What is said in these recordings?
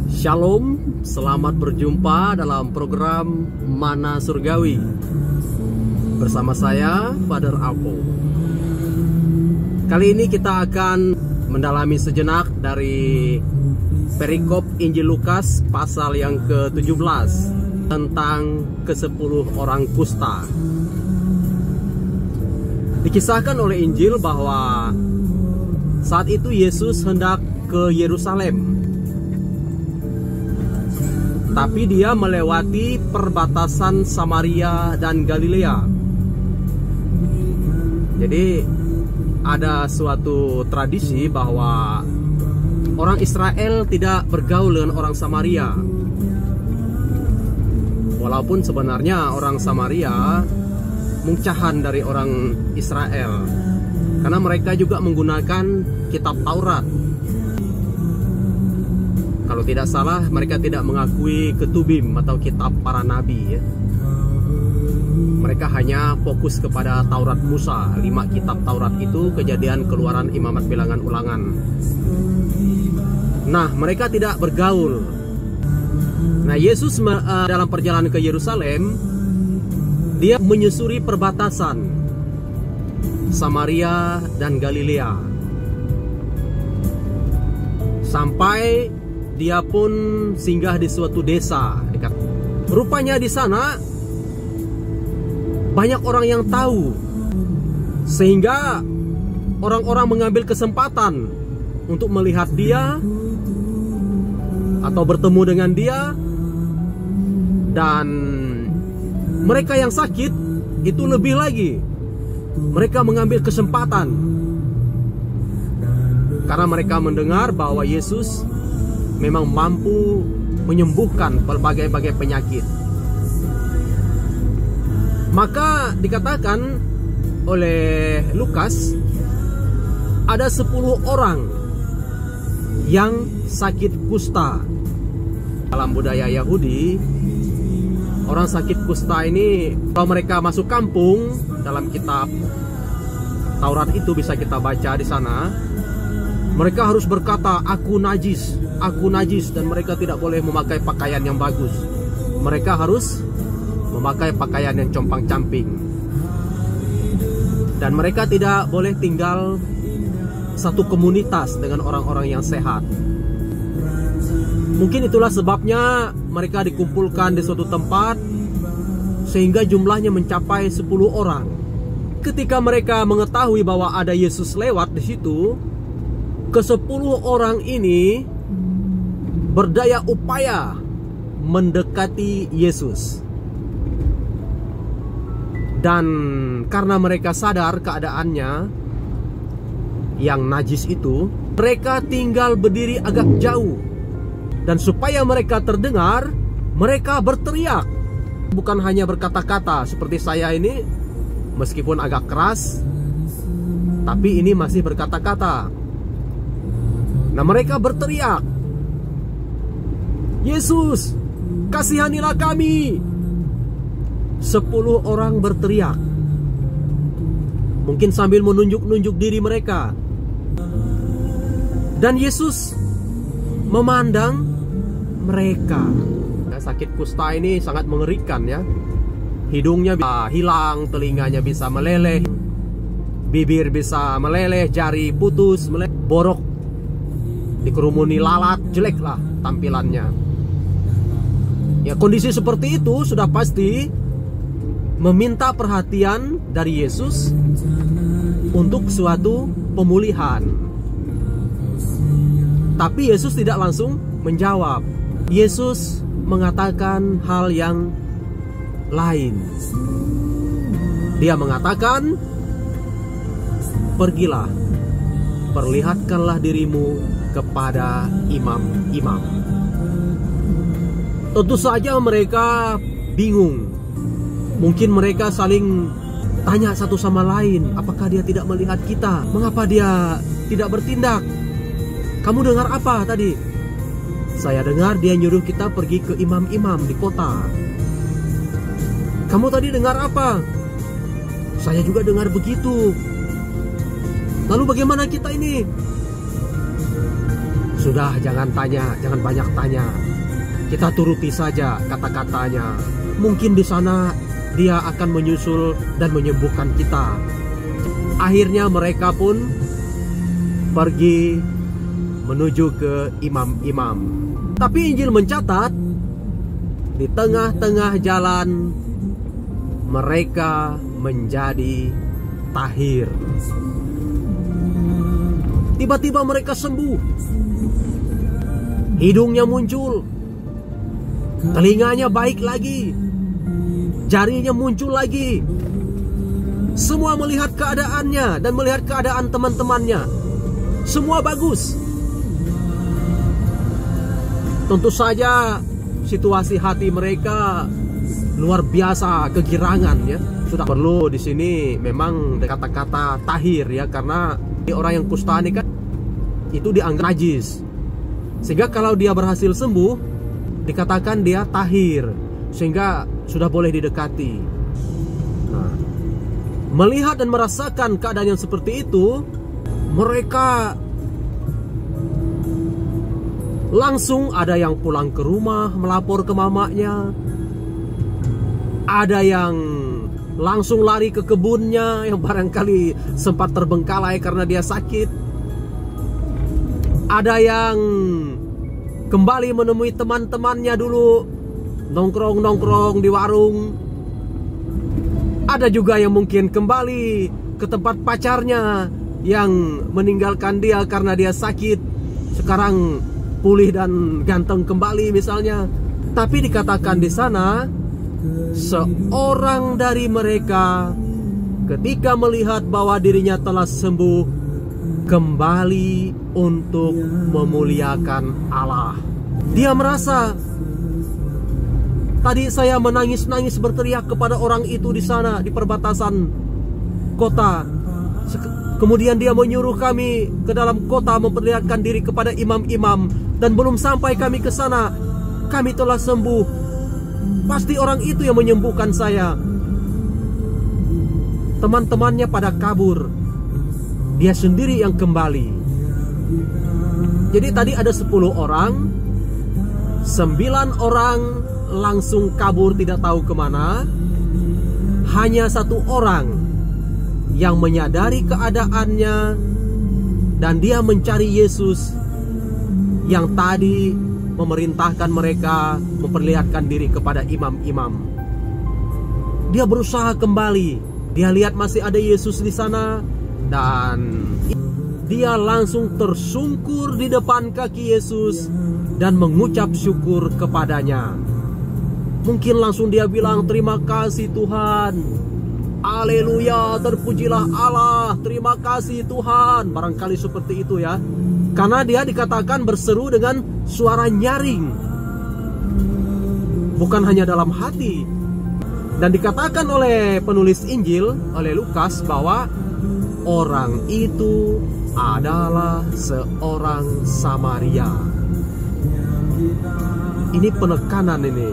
Shalom, selamat berjumpa dalam program Mana Surgawi bersama saya, Father Alpo. Kali ini kita akan mendalami sejenak dari perikop Injil Lukas pasal yang ke-17 tentang ke-10 orang kusta. Dikisahkan oleh Injil bahwa saat itu Yesus hendak ke Yerusalem, tapi dia melewati perbatasan Samaria dan Galilea. Jadi ada suatu tradisi bahwa orang Israel tidak bergaul dengan orang Samaria. Walaupun sebenarnya orang Samaria mungcahan dari orang Israel, karena mereka juga menggunakan kitab Taurat. Kalau tidak salah, mereka tidak mengakui ketubim atau kitab para nabi ya. Mereka hanya fokus kepada Taurat Musa. 5 kitab Taurat itu Kejadian, Keluaran, Imamat, Bilangan, Ulangan. Nah, mereka tidak bergaul. Nah, Yesus dalam perjalanan ke Yerusalem, dia menyusuri perbatasan Samaria dan Galilea, sampai dia pun singgah di suatu desa dekat. Rupanya di sana banyak orang yang tahu, sehingga orang-orang mengambil kesempatan untuk melihat dia atau bertemu dengan dia. Dan mereka yang sakit itu lebih lagi, mereka mengambil kesempatan karena mereka mendengar bahwa Yesus memang mampu menyembuhkan berbagai-bagai penyakit. Maka dikatakan oleh Lukas, ada 10 orang yang sakit kusta. Dalam budaya Yahudi, orang sakit kusta ini, kalau mereka masuk kampung, dalam kitab Taurat itu bisa kita baca di sana, mereka harus berkata, aku najis, dan mereka tidak boleh memakai pakaian yang bagus. Mereka harus memakai pakaian yang compang-camping. Dan mereka tidak boleh tinggal satu komunitas dengan orang-orang yang sehat. Mungkin itulah sebabnya mereka dikumpulkan di suatu tempat sehingga jumlahnya mencapai 10 orang. Ketika mereka mengetahui bahwa ada Yesus lewat di situ, ke-10 orang ini berdaya upaya mendekati Yesus. Dan karena mereka sadar keadaannya yang najis itu, mereka tinggal berdiri agak jauh. Dan supaya mereka terdengar, mereka berteriak. Bukan hanya berkata-kata seperti saya ini, meskipun agak keras, tapi ini masih berkata-kata. Nah, mereka berteriak, Yesus, kasihanilah kami. 10 orang berteriak, mungkin sambil menunjuk-nunjuk diri mereka. Dan Yesus memandang mereka. Sakit kusta ini sangat mengerikan ya. Hidungnya bisa hilang, telinganya bisa meleleh, bibir bisa meleleh, jari putus, borok, dikerumuni lalat, jelek lah tampilannya. Ya, kondisi seperti itu sudah pasti meminta perhatian dari Yesus untuk suatu pemulihan. Tapi Yesus tidak langsung menjawab. Yesus mengatakan hal yang lain. Dia mengatakan, pergilah, perlihatkanlah dirimu kepada imam-imam. Tentu saja mereka bingung. Mungkin mereka saling tanya satu sama lain, apakah dia tidak melihat kita? Mengapa dia tidak bertindak? Kamu dengar apa tadi? Saya dengar dia nyuruh kita pergi ke imam-imam di kota. Kamu tadi dengar apa? Saya juga dengar begitu. Lalu bagaimana kita ini? Sudah, jangan tanya, jangan banyak tanya. Kita turuti saja kata-katanya. Mungkin di sana dia akan menyusul dan menyembuhkan kita. Akhirnya mereka pun pergi menuju ke imam-imam. Tapi Injil mencatat di tengah-tengah jalan mereka menjadi tahir. Tiba-tiba mereka sembuh. Hidungnya muncul, telinganya baik lagi, jarinya muncul lagi. Semua melihat keadaannya dan melihat keadaan teman-temannya. Semua bagus. Tentu saja situasi hati mereka luar biasa kegirangan ya. Sudah perlu di sini memang kata-kata tahir ya, karena orang yang kusta ini kan itu dianggap najis. Sehingga kalau dia berhasil sembuh dikatakan dia tahir, sehingga sudah boleh didekati. Nah, melihat dan merasakan keadaan yang seperti itu, mereka langsung ada yang pulang ke rumah melapor ke mamanya, ada yang langsung lari ke kebunnya yang barangkali sempat terbengkalai karena dia sakit, ada yang kembali menemui teman-temannya dulu, nongkrong-nongkrong di warung. Ada juga yang mungkin kembali ke tempat pacarnya yang meninggalkan dia karena dia sakit, sekarang pulih dan ganteng kembali misalnya. Tapi dikatakan di sana, seorang dari mereka ketika melihat bahwa dirinya telah sembuh, kembali untuk memuliakan Allah. Dia merasa, tadi saya menangis-nangis berteriak kepada orang itu di sana di perbatasan kota. Kemudian dia menyuruh kami ke dalam kota memperlihatkan diri kepada imam-imam, dan belum sampai kami ke sana, kami telah sembuh. Pasti orang itu yang menyembuhkan saya. Teman-temannya pada kabur, dia sendiri yang kembali. Jadi tadi ada 10 orang, 9 orang langsung kabur tidak tahu kemana. Hanya 1 orang yang menyadari keadaannya dan dia mencari Yesus yang tadi memerintahkan mereka memperlihatkan diri kepada imam-imam. Dia berusaha kembali. Dia lihat masih ada Yesus di sana, dan dia langsung tersungkur di depan kaki Yesus dan mengucap syukur kepadanya. Mungkin langsung dia bilang, terima kasih Tuhan, haleluya, terpujilah Allah, terima kasih Tuhan. Barangkali seperti itu ya, karena dia dikatakan berseru dengan suara nyaring, bukan hanya dalam hati. Dan dikatakan oleh penulis Injil, oleh Lukas, bahwa orang itu adalah seorang Samaria. Ini penekanan ini.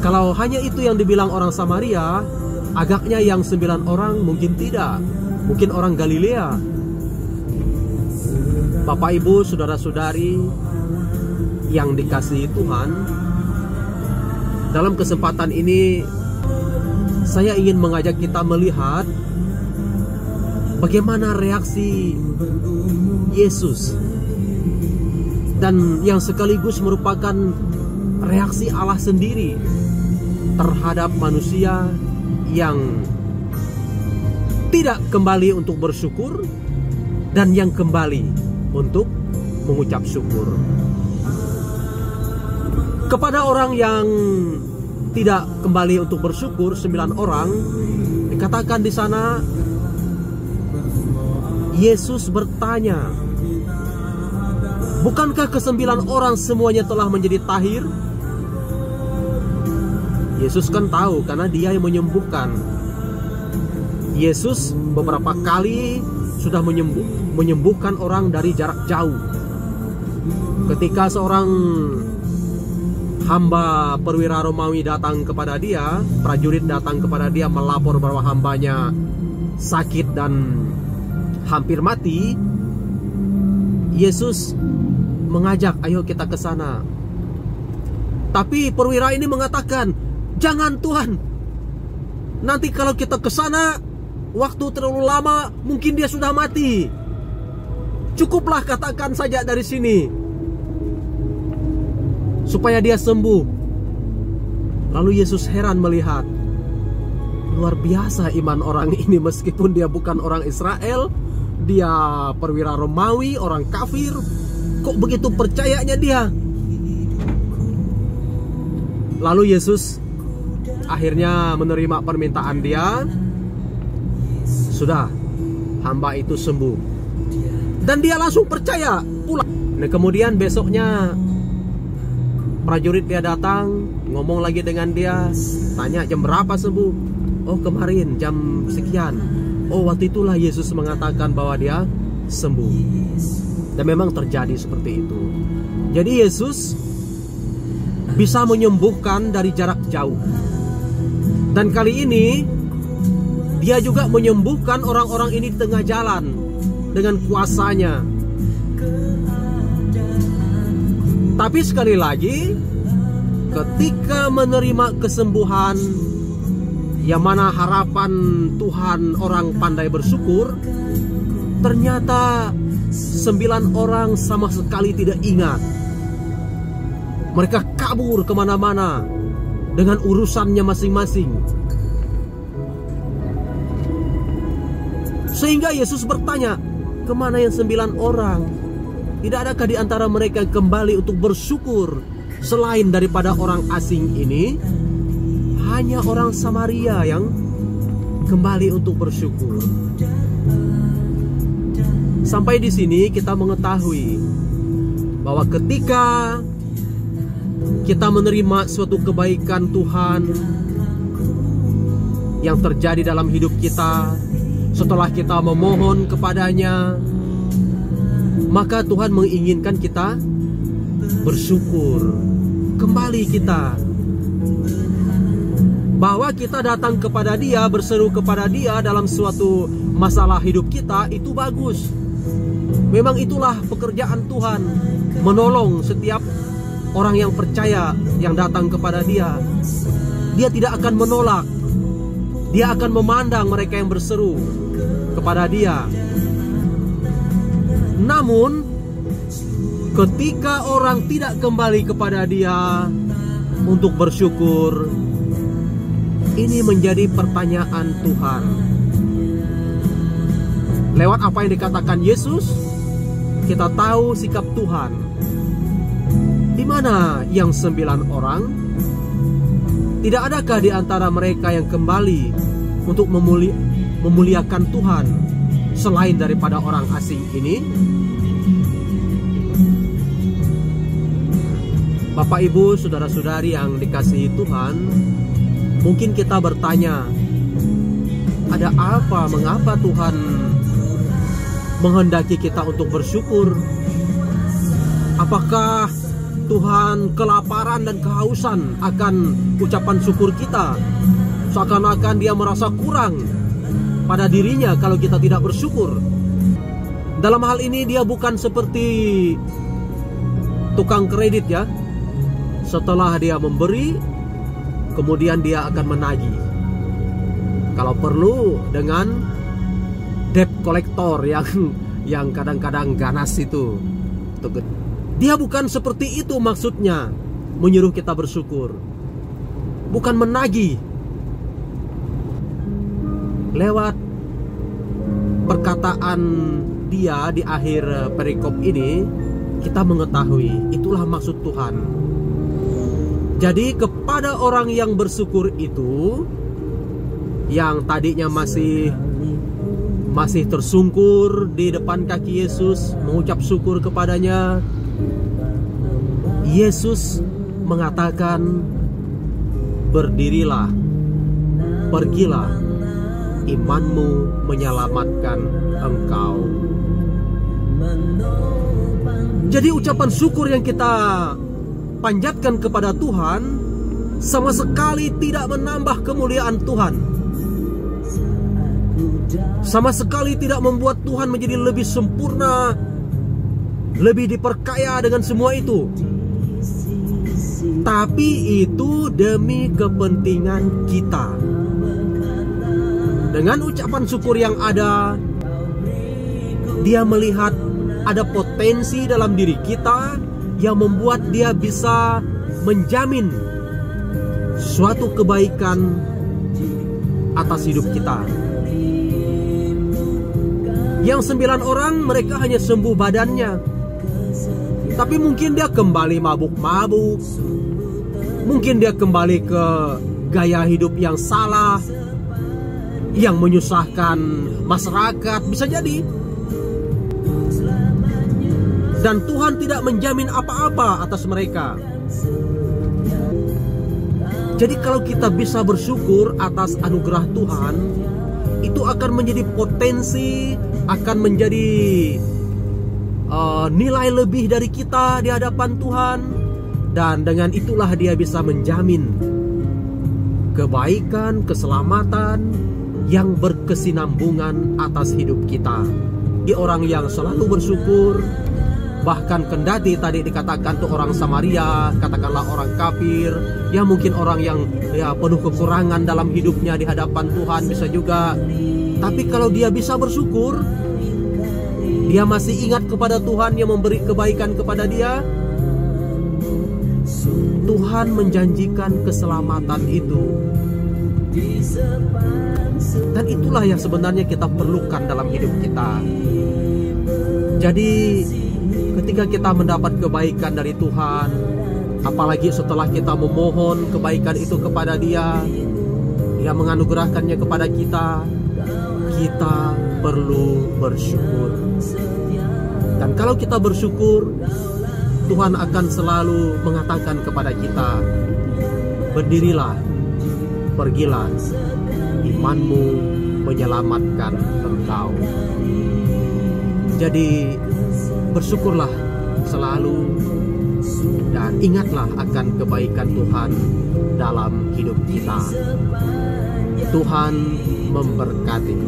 Kalau hanya itu yang dibilang orang Samaria, agaknya yang 9 orang mungkin tidak. Mungkin orang Galilea. Bapak, Ibu, saudara-saudari yang dikasihi Tuhan, dalam kesempatan ini saya ingin mengajak kita melihat bagaimana reaksi Yesus, dan yang sekaligus merupakan reaksi Allah sendiri terhadap manusia yang tidak kembali untuk bersyukur dan yang kembali untuk mengucap syukur. Kepada orang yang tidak kembali untuk bersyukur, 9 orang, dikatakan di sana Yesus bertanya, bukankah ke-9 orang semuanya telah menjadi tahir? Yesus kan tahu, karena dia yang menyembuhkan. Yesus beberapa kali sudah menyembuhkan orang dari jarak jauh. Ketika seorang hamba perwira Romawi datang kepada dia, prajurit datang kepada dia melapor bahwa hambanya sakit dan hampir mati, Yesus mengajak, ayo kita ke sana. Tapi perwira ini mengatakan, jangan Tuhan. Nanti kalau kita ke sana, waktu terlalu lama, mungkin dia sudah mati. Cukuplah katakan saja dari sini, supaya dia sembuh. Lalu Yesus heran melihat, luar biasa iman orang ini, meskipun dia bukan orang Israel, dia perwira Romawi, orang kafir, kok begitu percayanya dia. Lalu Yesus akhirnya menerima permintaan dia. Sudah, hamba itu sembuh. Dan dia langsung percaya pulang. Nah, kemudian besoknya prajurit dia datang, ngomong lagi dengan dia, tanya jam berapa sembuh. Oh, kemarin jam sekian. Oh, waktu itulah Yesus mengatakan bahwa dia sembuh. Dan memang terjadi seperti itu. Jadi Yesus bisa menyembuhkan dari jarak jauh. Dan kali ini dia juga menyembuhkan orang-orang ini di tengah jalan dengan kuasanya. Tapi sekali lagi, ketika menerima kesembuhan, yang mana harapan Tuhan orang pandai bersyukur, ternyata 9 orang sama sekali tidak ingat. Mereka kabur kemana-mana dengan urusannya masing-masing. Sehingga Yesus bertanya, kemana yang 9 orang? Tidak adakah di antara mereka yang kembali untuk bersyukur? Selain daripada orang asing ini, hanya orang Samaria yang kembali untuk bersyukur. Sampai di sini kita mengetahui bahwa ketika kita menerima suatu kebaikan Tuhan yang terjadi dalam hidup kita, setelah kita memohon kepadanya, maka Tuhan menginginkan kita bersyukur. Kembali kita, bahwa kita datang kepada Dia, berseru kepada Dia dalam suatu masalah hidup kita, itu bagus. Memang itulah pekerjaan Tuhan, menolong setiap orang yang percaya yang datang kepada Dia. Dia tidak akan menolak. Dia akan memandang mereka yang berseru kepada Dia. Namun ketika orang tidak kembali kepada Dia untuk bersyukur, ini menjadi pertanyaan Tuhan. Lewat apa yang dikatakan Yesus, kita tahu sikap Tuhan. Di mana yang 9 orang? Tidak adakah di antara mereka yang kembali untuk memuliakan Tuhan selain daripada orang asing ini? Bapak, Ibu, saudara-saudari yang dikasihi Tuhan, mungkin kita bertanya, ada apa? Mengapa Tuhan menghendaki kita untuk bersyukur? Apakah Tuhan kelaparan dan kehausan akan ucapan syukur kita? Seakan-akan Dia merasa kurang pada dirinya kalau kita tidak bersyukur. Dalam hal ini Dia bukan seperti tukang kredit, ya. Setelah Dia memberi, kemudian Dia akan menagih. Kalau perlu dengan debt collector yang kadang-kadang ganas itu. Dia bukan seperti itu maksudnya, menyuruh kita bersyukur. Bukan menagih. Lewat perkataan Dia di akhir perikop ini, kita mengetahui itulah maksud Tuhan. Jadi kepada orang yang bersyukur itu, yang tadinya masih tersungkur di depan kaki Yesus, mengucap syukur kepadanya, Yesus mengatakan, berdirilah, pergilah, imanmu menyelamatkan engkau. Jadi ucapan syukur yang kita panjatkan kepada Tuhan sama sekali tidak menambah kemuliaan Tuhan. Sama sekali tidak membuat Tuhan menjadi lebih sempurna, lebih diperkaya dengan semua itu. Tapi itu demi kepentingan kita. Dengan ucapan syukur yang ada, dia melihat ada potensi dalam diri kita yang membuat dia bisa menjamin suatu kebaikan atas hidup kita. Yang 9 orang mereka hanya sembuh badannya, tapi mungkin dia kembali mabuk-mabuk, mungkin dia kembali ke gaya hidup yang salah, yang menyusahkan masyarakat, bisa jadi. Dan Tuhan tidak menjamin apa-apa atas mereka. Jadi kalau kita bisa bersyukur atas anugerah Tuhan, itu akan menjadi potensi, akan menjadi nilai lebih dari kita di hadapan Tuhan. Dan dengan itulah dia bisa menjamin kebaikan, keselamatan yang berkesinambungan atas hidup kita. Di orang yang selalu bersyukur, bahkan kendati tadi dikatakan tuh orang Samaria, katakanlah orang kafir, ya mungkin orang yang penuh kekurangan dalam hidupnya di hadapan Tuhan bisa juga. Tapi kalau dia bisa bersyukur, dia masih ingat kepada Tuhan yang memberi kebaikan kepada dia, Tuhan menjanjikan keselamatan itu. Dan itulah yang sebenarnya kita perlukan dalam hidup kita. Jadi ketika kita mendapat kebaikan dari Tuhan, apalagi setelah kita memohon kebaikan itu kepada Dia, Dia menganugerahkannya kepada kita, kita perlu bersyukur. Dan kalau kita bersyukur, Tuhan akan selalu mengatakan kepada kita, berdirilah, pergilah, imanmu menyelamatkan engkau. Jadi bersyukurlah selalu dan ingatlah akan kebaikan Tuhan dalam hidup kita. Tuhan memberkati.